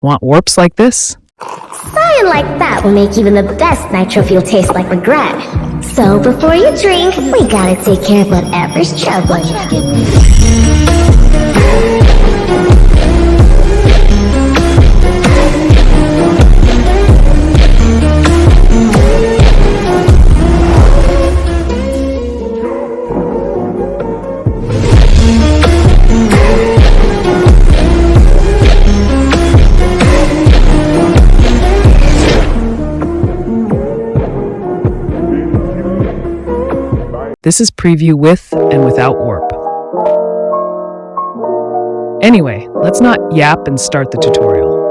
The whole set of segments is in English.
Want warps like this? Fire like that will make even the best nitro fuel taste like regret. So before you drink, we gotta take care of whatever's troubling you. This is preview with and without warp. Anyway, let's not yap and start the tutorial.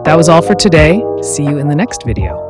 That was all for today. See you in the next video.